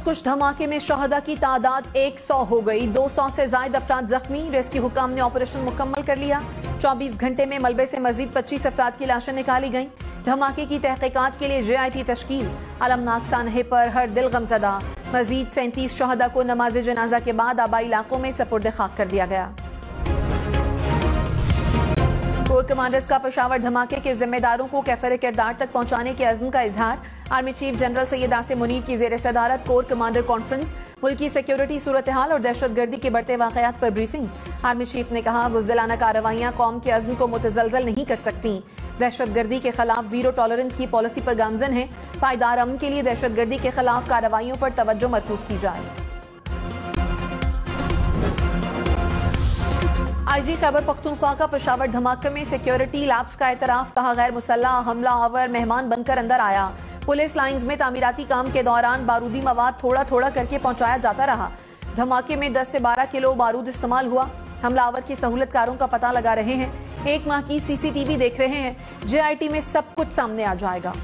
खुदकुश धमाके में शहदा की तादाद 100 हो गई। 200 से ज्यादा अफराद जख्मी। रेस्क्यू हुकाम ने ऑपरेशन मुकम्मल कर लिया। 24 घंटे में मलबे से मजीद 25 अफराद की लाशें निकाली गईं। धमाके की तहकीकात के लिए JIT तश्कील। अलमनाक सानहे पर हर दिल गमज़दा। मजीद 37 शहदा को नमाज जनाजा के बाद आबाई इलाकों में सपुर्द खाक कर दिया गया। कोर कमांडर्स का पेशावर धमाके के जिम्मेदारों को कैफर किरदार तक पहुंचाने के अज़्म का इजहार। Army chief general Syed Asim Munir की ज़ेर सदारत कोर कमांडर कॉन्फ्रेंस। मुल्की सिक्योरिटी सूरत हाल और दहशतगर्दी के बढ़ते वाक़यात पर ब्रीफिंग। आर्मी चीफ ने कहा, बुज़दिलाना कार्रवाइयां कौम के अज़्म को मुतज़लज़ल नहीं कर सकती। दहशतगर्दी के खिलाफ जीरो टॉलरेंस की पॉलिसी पर गामजन है। पायदार अमन के लिए दहशतगर्दी के खिलाफ कार्रवाइयों पर तवज्जो मरकूज की जाए। IG खैबर पख्तूनख्वा का पेशावर धमाके में सिक्योरिटी लैब्स का एतराफ। कहा, गैर मुसल्लह हमला आवर मेहमान बनकर अंदर आया। पुलिस लाइंस में तामीराती काम के दौरान बारूदी मवाद थोड़ा थोड़ा करके पहुंचाया जाता रहा। धमाके में 10 से 12 किलो बारूद इस्तेमाल हुआ। हमलावर की सहूलतकारों का पता लगा रहे हैं। 1 माह की CCTV देख रहे हैं। JIT में सब कुछ सामने आ जाएगा।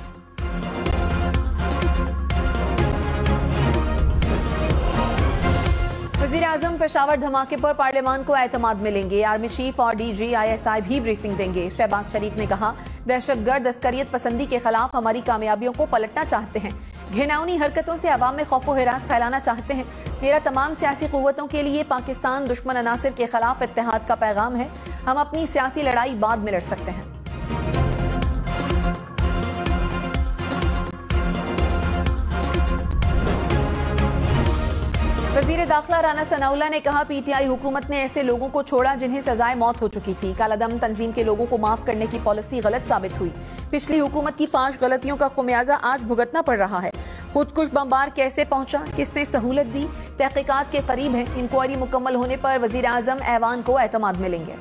वज़ीर आज़म पेशावर धमाके पर पार्लियामान को एतमाद मिलेंगे। आर्मी चीफ और DG ISI भी ब्रीफिंग देंगे। शहबाज शरीफ ने कहा, दहशतगर्द अस्करियत पसंदी के खिलाफ हमारी कामयाबियों को पलटना चाहते हैं। घिनौनी हरकतों से अवाम में खौफ व हिरास फैलाना चाहते हैं। मेरा तमाम सियासी कुव्वतों के लिए पाकिस्तान दुश्मन अनासिर के खिलाफ इत्तेहाद का पैगाम है। हम अपनी सियासी लड़ाई बाद में लड़ सकते हैं। वज़ीर दाखिला राना सनाउल्लाह ने कहा, PTI हुकूमत ने ऐसे लोगों को छोड़ा जिन्हें सजाए मौत हो चुकी थी। कालादम तंजीम के लोगों को माफ करने की पॉलिसी गलत साबित हुई। पिछली हुकूमत की फाश गलतियों का खुमियाजा आज भुगतना पड़ रहा है। खुदकुश बमबार कैसे पहुंचा, किसने सहूलत दी, तहकीकात के करीब है। इंक्वायरी मुकम्मल होने पर वज़ीर आज़म ऐवान को एतमाद मिलेंगे।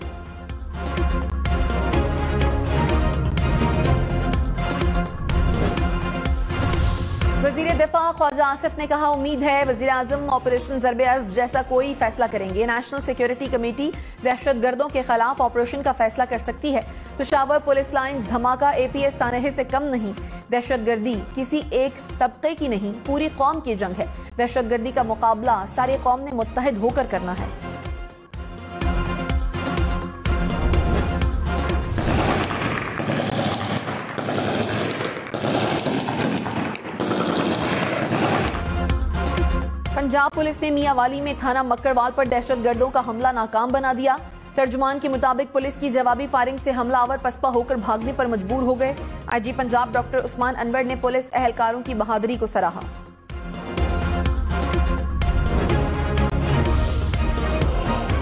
वज़ीर दिफा ख्वाजा आसिफ ने कहा, उम्मीद है वज़ीर आज़म ऑपरेशन ज़रब-ए-अज़्ब जैसा कोई फैसला करेंगे। नेशनल सिक्योरिटी कमेटी दहशतगर्दों के खिलाफ ऑपरेशन का फैसला कर सकती है। पेशावर पुलिस लाइंस धमाका APS सानहे से कम नहीं। दहशतगर्दी किसी एक तबके की नहीं, पूरी कौम की जंग है। दहशतगर्दी का मुकाबला सारी कौम ने मुत्तहिद होकर करना है। पंजाब पुलिस ने मियांवाली में थाना मक्कड़वाल पर दहशतगर्दों का हमला नाकाम बना दिया। तर्जुमान के मुताबिक पुलिस की जवाबी फायरिंग से हमलावर पसपा होकर भागने पर मजबूर हो गए। IG पंजाब डॉक्टर उस्मान अनवर ने पुलिस एहलकारों की बहादुरी को सराहा।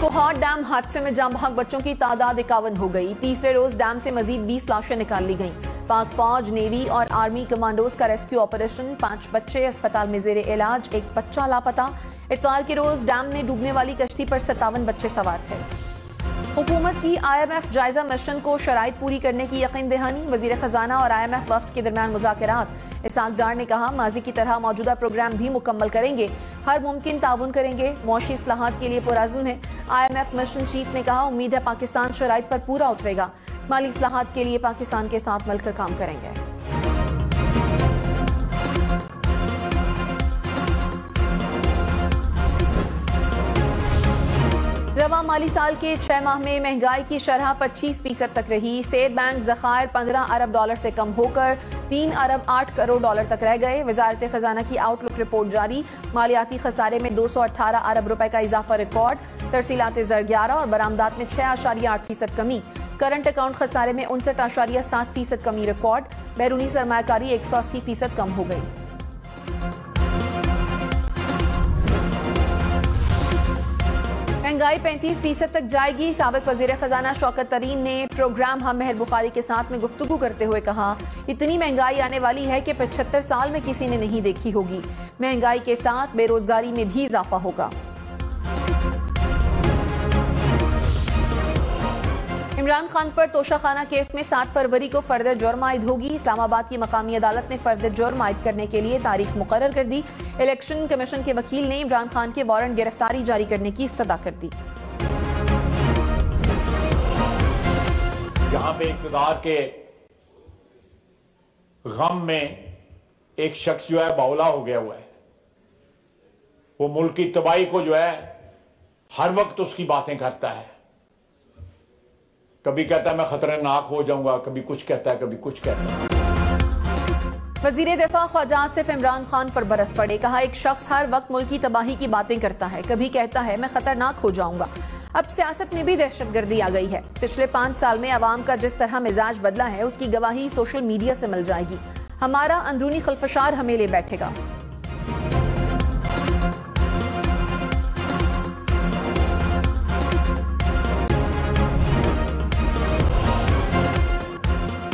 कोहाट डैम हादसे में जाम बहक बच्चों की तादाद 51 हो गई। तीसरे रोज डैम से मजीद 20 लाशें निकाल ली गईं। पाक फौज, नेवी और आर्मी कमांडोज का रेस्क्यू ऑपरेशन। 5 बच्चे अस्पताल में जेर इलाज, 1 बच्चा लापता। इतवार के रोज डैम में डूबने वाली कश्ती पर 57 बच्चे सवार थे। हुकूमत की IMF जायजा मिशन को शराइत पूरी करने की यकीन दहानी। वजीर खजाना और IMF वफ्द के दरमियान मुज़ाकरात। इसाक डार ने कहा, माजी की तरह मौजूदा प्रोग्राम भी मुकम्मल करेंगे। हर मुमकिन ताउन करेंगे। मौशी इस्लाहात के लिए पुरअज़्म है। IMF मिशन चीफ ने कहा, उम्मीद है पाकिस्तान शराइत पर पूरा उतरेगा। माली इस्लाहात के लिए पाकिस्तान के साथ मिलकर काम करेंगे। रवा माली साल के 6 माह में महंगाई की शरह 25% तक रही। स्टेट बैंक ज़खायर $15 अरब से कम होकर $3 अरब 8 करोड़ तक रह गए। वजारत खजाना की आउटलुक रिपोर्ट जारी। मालियाती खसारे में 218 अरब रुपए का इजाफा रिकॉर्ड। तरसीलात ज़र 11 और बरामदात में 6.8% कमी। करंट अकाउंट खसारे में 59.7% कमी रिकॉर्ड। बैरूनी सरमायाकारी 180% कम हो गई। महंगाई 35% तक जाएगी। साबिक वजीर खजाना शौकत तरीन ने प्रोग्राम हम मेहर बुखारी के साथ में गुफ्तगू करते हुए कहा, इतनी महंगाई आने वाली है कि 75 साल में किसी ने नहीं देखी होगी। महंगाई के साथ बेरोजगारी में भी इजाफा होगा। इमरान खान पर तोशाखाना केस में 7 फरवरी को फर्द जुर्म आयद होगी। इस्लामाबाद की मकामी अदालत ने फर्द जुर्म आयद करने के लिए तारीख मुकर्रर कर दी। इलेक्शन कमीशन के वकील ने इमरान खान के वारंट गिरफ्तारी जारी करने की इस्तदा कर दी। यहाँ पे इक़्तिदार के गम में एक शख्स जो है बावला हो गया हुआ है। वो मुल्क की तबाही को जो है हर वक्त उसकी बातें करता है। कभी कहता है मैं खतरनाक हो जाऊंगा, कभी कुछ कहता है, कभी कुछ कहता है। वजीर दिफा ख्वाजा आसिफ इमरान खान पर बरस पड़े। कहा, एक शख्स हर वक्त मुल्क की तबाही की बातें करता है, कभी कहता है मैं खतरनाक हो जाऊंगा। अब सियासत में भी दहशतगर्दी आ गई है। पिछले 5 साल में अवाम का जिस तरह मिजाज बदला है उसकी गवाही सोशल मीडिया से मिल जाएगी। हमारा अंदरूनी खलफशार हमें ले बैठेगा।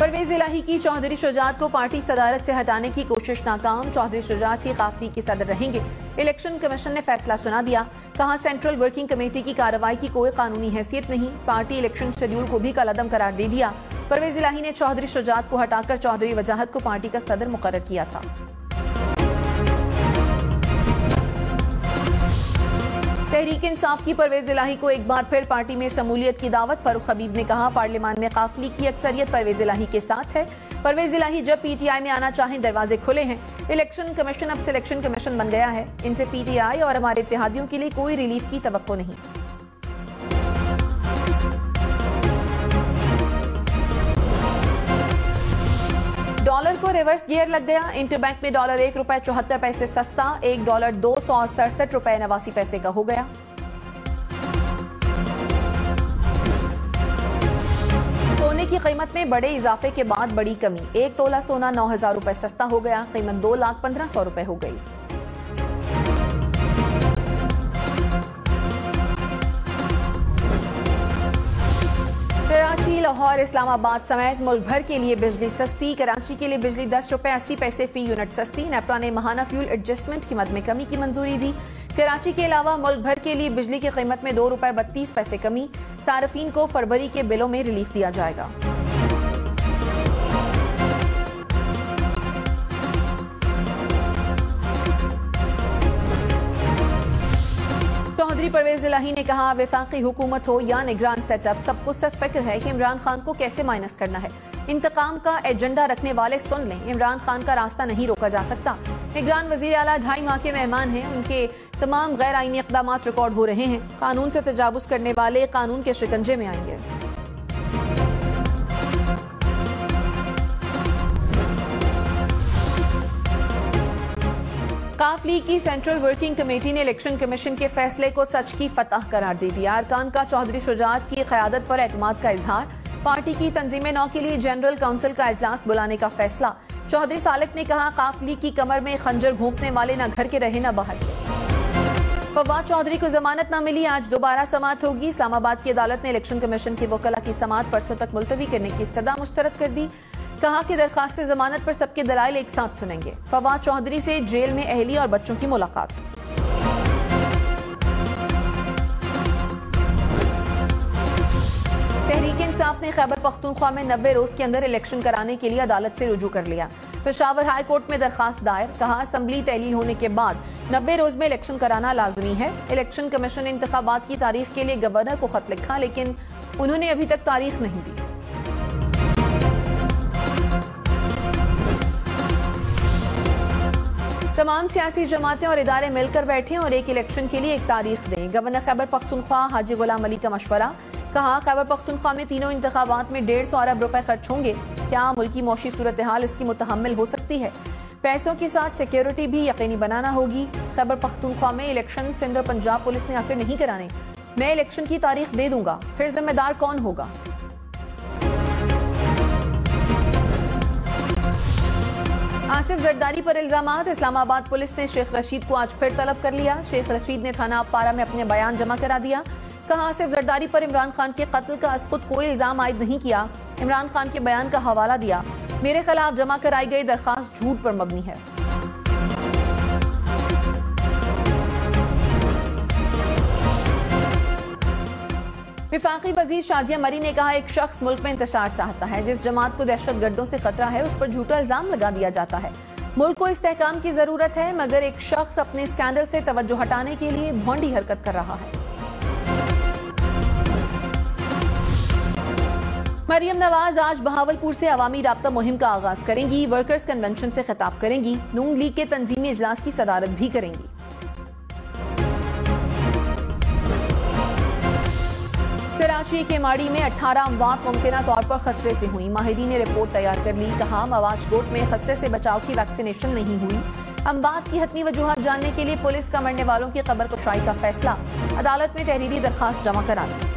परवेज इलाही की चौधरी शुजात को पार्टी सदारत से हटाने की कोशिश नाकाम। चौधरी शुजात ही काफली के सदर रहेंगे। इलेक्शन कमीशन ने फैसला सुना दिया। कहा, सेंट्रल वर्किंग कमेटी की कार्रवाई की कोई कानूनी हैसियत नहीं। पार्टी इलेक्शन शेड्यूल को भी कलअदम करार दे दिया। परवेज इलाही ने चौधरी शुजात को हटाकर चौधरी वजाहत को पार्टी का सदर मुकर्रर किया था। तहरीक इंसाफ की परवेज इलाही को एक बार फिर पार्टी में शमूलियत की दावत। फारूक हबीब ने कहा, पार्लियामान में काफली की अक्सरियत परवेज इलाही के साथ है। परवेज इलाही जब पीटीआई में आना चाहें दरवाजे खुले हैं। इलेक्शन कमीशन अब सिलेक्शन कमीशन बन गया है। इनसे पीटीआई और हमारे इत्तेहादियों के लिए कोई रिलीफ की तवक्को नहीं। डॉलर को रिवर्स गियर लग गया। इंटरबैंक में डॉलर ₹1.74 सस्ता, $1 $267.89 का हो गया। सोने की कीमत में बड़े इजाफे के बाद बड़ी कमी। 1 तोला सोना ₹9,000 सस्ता हो गया। कीमत ₹2,15,000 हो गई। कराची, लाहौर, इस्लामाबाद समेत मुल्क भर के लिए बिजली सस्ती। कराची के लिए बिजली ₹10.80 फी यूनिट सस्ती। नेपरा ने माहाना फ्यूल एडजस्टमेंट कीमत में कमी की मंजूरी दी। कराची के अलावा मुल्क भर के लिए बिजली की कीमत में ₹2.32 कमी। सार्फिन को फरवरी के बिलों में रिलीफ दिया जाएगा। चौधरी परवेज इलाही ने कहा, वफाकी हुकूमत हो या निगरान सेटअप, सबको सिर्फ फिक्र है कि इमरान खान को कैसे माइनस करना है। इंतकाम का एजेंडा रखने वाले सुन लें, इमरान खान का रास्ता नहीं रोका जा सकता। निगरान वजीर आला 2.5 माह के मेहमान हैं। उनके तमाम गैर आईनी इक़दाम रिकॉर्ड हो रहे हैं। कानून से तजावुज करने वाले कानून के शिकंजे में आएंगे। काफली की सेंट्रल वर्किंग कमेटी ने इलेक्शन कमीशन के फैसले को सच की फतह करार दे दिया। अरकान का चौधरी शुजात की क़यादत पर एतमाद का इजहार। पार्टी की तंजीम नौ के लिए जनरल काउंसिल का इजलास बुलाने का फैसला। चौधरी सालिक ने कहा, काफली की कमर में खंजर घोंपने वाले न घर के रहे न बाहर के। फवाद चौधरी को जमानत न मिली। आज दोबारा समाअत होगी। इस्लामाबाद की अदालत ने इलेक्शन कमीशन के वकला की समाअत परसों तक मुलतवी करने की इस्तदा मुस्तरद कर दी। कहा कि दरखास्त जमानत पर सबके दलाइल एक साथ सुनेंगे। फवाद चौधरी से जेल में अहली और बच्चों की मुलाकात। तहरीक इंसाफ ने खैबर पख्तूनख्वा में 90 रोज के अंदर इलेक्शन कराने के लिए अदालत से रुजू कर लिया। पेशावर हाई कोर्ट में दरखास्त दायर। कहा, असम्बली तहलील होने के बाद 90 रोज में इलेक्शन कराना लाजमी है। इलेक्शन कमीशन ने इंतखाबात की तारीख के लिए गवर्नर को खत लिखा, लेकिन उन्होंने अभी तक तारीख नहीं दी। तमाम सियासी जमातें और इदारे मिलकर बैठे और एक इलेक्शन के लिए एक तारीख दें। गवर्नर खैबर पख्तूनख्वा हाजी गुलाम अली का मशवरा। कहा, खैबर पख्तूनख्वा में तीनों इंतखाबात में 150 अरब रुपए खर्च होंगे। क्या मुल्की मौशी सूरत हाल इसकी मुतहम्मिल हो सकती है? पैसों के साथ सिक्योरिटी भी यकीनी बनाना होगी। खैबर पख्तूनख्वा में इलेक्शन सिंध और पंजाब पुलिस ने आखिर नहीं कराने। मैं इलेक्शन की तारीख दे दूंगा, फिर जिम्मेदार कौन होगा? आसिफ जरदारी पर इल्जामात। इस्लामाबाद पुलिस ने शेख रशीद को आज फिर तलब कर लिया। शेख रशीद ने थाना अपारा में अपने बयान जमा करा दिया। कहा, आसिफ जरदारी पर इमरान खान के कत्ल का खुद कोई इल्जाम आयद नहीं किया। इमरान खान के बयान का हवाला दिया। मेरे खिलाफ जमा कराई गई दरखास्त झूठ पर मबनी है। विफाकी वजीर शाजिया मरी ने कहा, एक शख्स मुल्क में इंतशार चाहता है। जिस जमात को दहशतगर्दों से खतरा है उस पर झूठा इल्जाम लगा दिया जाता है। मुल्क को इस्तेहकाम की जरूरत है, मगर एक शख्स अपने स्कैंडल से तवज्जो हटाने के लिए भोंडी हरकत कर रहा है। मरियम नवाज आज बहावलपुर से अवामी राब्ता मुहिम का आगाज करेंगी। वर्कर्स कन्वेंशन से खिताब करेंगी। नून लीग के तंजीमी इजलास की सदारत भी करेंगी। कराची के माड़ी में 18 अमवात मुमकिना तौर पर खतरे से हुई। माहिरीन ने रिपोर्ट तैयार कर ली। कहा मवाजकोट में खतरे से बचाव की वैक्सीनेशन नहीं हुई। अमवात की हतमी वजूहत जानने के लिए पुलिस का मरने वालों की खबर कुशाई का फैसला। अदालत में तहरीरी दरखास्त जमा करा दी।